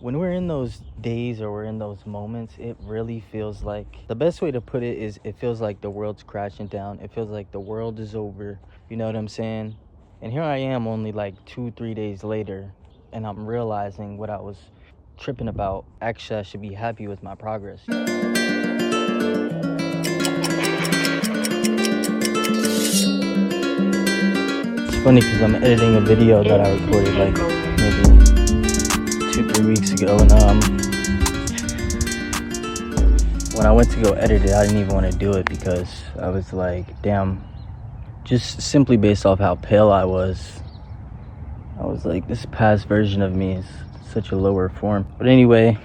when we're in those days or we're in those moments, it really feels like, the best way to put it is, it feels like the world's crashing down. It feels like the world is over. You know what I'm saying? And here I am only like 2-3 days later, and I'm realizing what I was tripping about. Actually, I should be happy with my progress. It's funny because I'm editing a video that I recorded like maybe 2-3 weeks ago, and when I went to go edit it, I didn't even want to do it because I was like, damn, just simply based off how pale I was like, this past version of me is such a lower form. But anyway,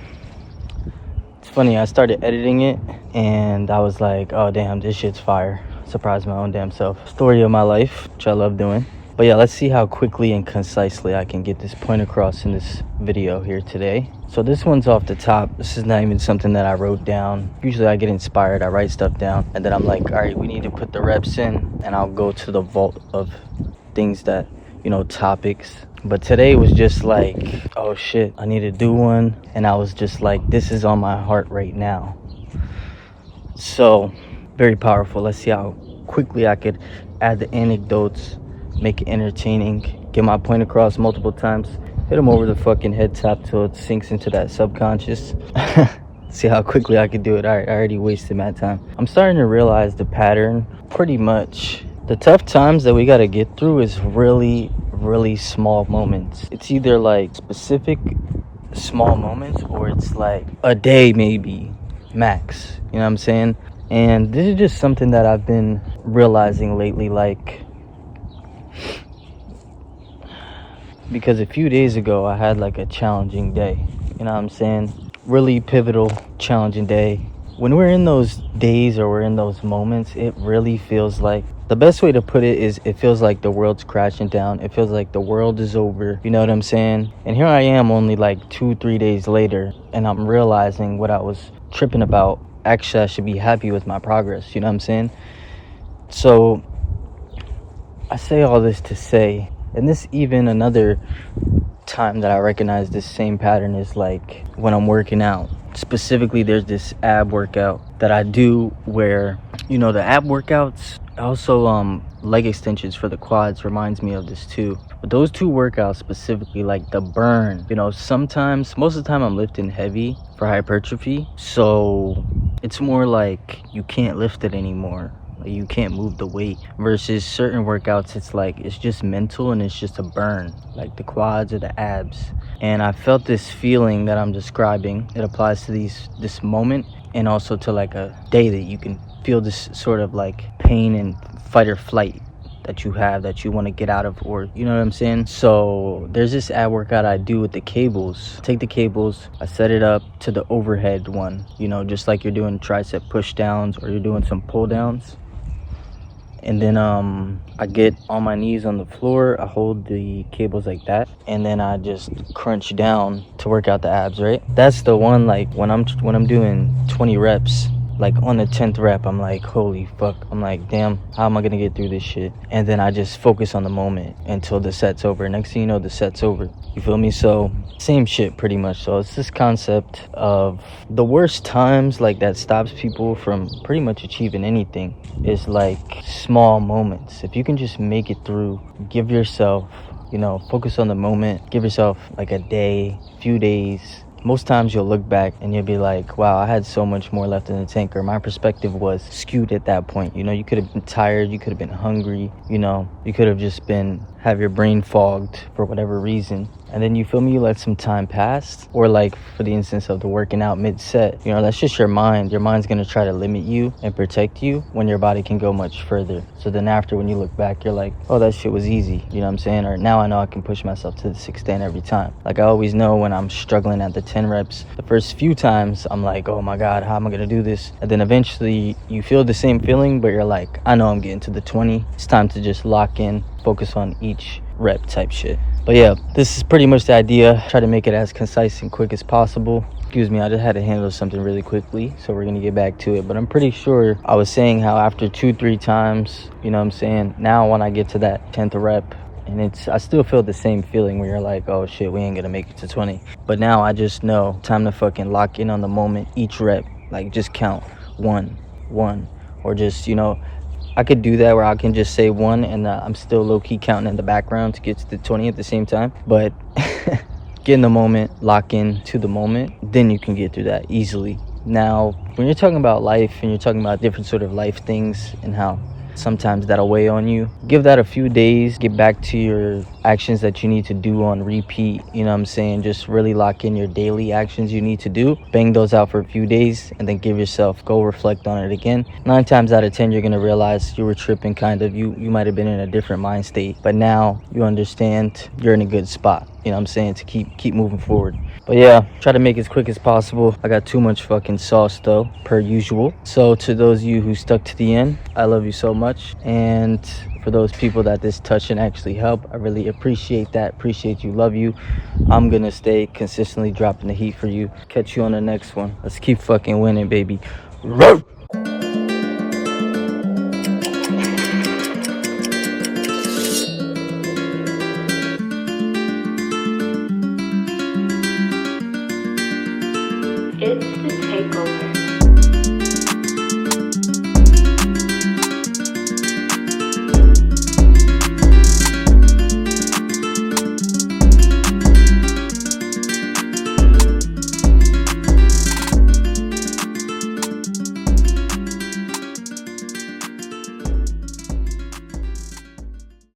it's funny, I started editing it and I was like, oh damn, this shit's fire. Surprised my own damn self. Story of my life, which I love doing. But yeah, let's see how quickly and concisely I can get this point across in this video here today. So this one's off the top. This is not even something that I wrote down. Usually I get inspired, I write stuff down, and then I'm like, all right, we need to put the reps in, and I'll go to the vault of things that, you know, topics. But today was just like, oh shit, I need to do one. And I was just like, this is on my heart right now. So very powerful. Let's see how quickly I could add the anecdotes, make it entertaining, get my point across multiple times, hit them over the fucking head top till it sinks into that subconscious. See how quickly I could do it. All right, I already wasted my time. I'm starting to realize the pattern. Pretty much the tough times that we got to get through is really small moments. It's either like specific small moments, or it's like a day maybe max, you know what I'm saying? And this is just something that I've been realizing lately, like, because a few days ago I had like a challenging day, you know what I'm saying? Really pivotal, challenging day. When we're in those days or we're in those moments, it really feels like, the best way to put it is, it feels like the world's crashing down. It feels like the world is over, you know what I'm saying? And here I am only like 2-3 days later, and I'm realizing what I was tripping about. Actually, I should be happy with my progress, you know what I'm saying? So I say all this to say, and this even another time that I recognize this same pattern is like when I'm working out. Specifically, there's this ab workout that I do where, you know, the ab workouts, also leg extensions for the quads reminds me of this too. But those two workouts specifically, like the burn, you know, sometimes, most of the time I'm lifting heavy for hypertrophy, so it's more like you can't lift it anymore. You can't move the weight, versus certain workouts it's like it's just mental and it's just a burn, like the quads or the abs. And I felt this feeling that I'm describing. It applies to this moment, and also to like a day that you can feel this sort of like pain and fight or flight that you have, that you want to get out of, or you know what I'm saying? So there's this ab workout I do with the cables. Take the cables, I set it up to the overhead one, you know, just like you're doing tricep push downs or you're doing some pull downs. And then I get on my knees on the floor, I hold the cables like that, and then I just crunch down to work out the abs, right? That's the one, like when I'm doing 20 reps, like on the 10th rep, I'm like, holy fuck, I'm like, damn, how am I gonna get through this shit? And then I just focus on the moment until the set's over. Next thing you know, the set's over, you feel me? So same shit pretty much. So it's this concept of the worst times, like, that stops people from pretty much achieving anything, is like small moments. If you can just make it through, give yourself, you know, focus on the moment, give yourself like a day, few days. Most times you'll look back and you'll be like, wow, I had so much more left in the tank, or my perspective was skewed at that point. You know, you could have been tired, you could have been hungry, you know, you could have just have your brain fogged for whatever reason. And then you feel me, you let some time pass. Or like for the instance of the working out mid-set, you know, that's just your mind. Your mind's gonna try to limit you and protect you when your body can go much further. So then after, when you look back, you're like, oh, that shit was easy, you know what I'm saying? Or now I know I can push myself to this extent every time. Like I always know when I'm struggling at the 10 reps, the first few times I'm like, oh my God, how am I gonna do this? And then eventually you feel the same feeling, but you're like, I know I'm getting to the 20. It's time to just lock in, focus on each rep type shit. But yeah, this is pretty much the idea. Try to make it as concise and quick as possible. Excuse me, I just had to handle something really quickly, so we're gonna get back to it. But I'm pretty sure I was saying how after 2-3 times, you know what I'm saying, now when I get to that 10th rep, And I still feel the same feeling where you're like, oh shit, we ain't gonna make it to 20. But now I just know time to fucking lock in on the moment, each rep. Like just count one, or just, I could do that where I can just say one and I'm still low-key counting in the background to get to the 20 at the same time. But get in the moment, lock in to the moment, then you can get through that easily. Now, when you're talking about life and you're talking about different sort of life things and how sometimes that'll weigh on you, give that a few days, get back to your actions that you need to do on repeat. You know what I'm saying? Just really lock in your daily actions you need to do, bang those out for a few days, and then give yourself, go reflect on it again. 9 times out of 10 you're gonna realize you were tripping, kind of. You might have been in a different mind state, but now you understand you're in a good spot, you know what I'm saying, to keep moving forward. But yeah, try to make it as quick as possible. I got too much fucking sauce though, per usual. So to those of you who stuck to the end, I love you so much. And for those people that this touch and actually help, I really appreciate that. Appreciate you, love you. I'm gonna stay consistently dropping the heat for you. Catch you on the next one. Let's keep fucking winning, baby.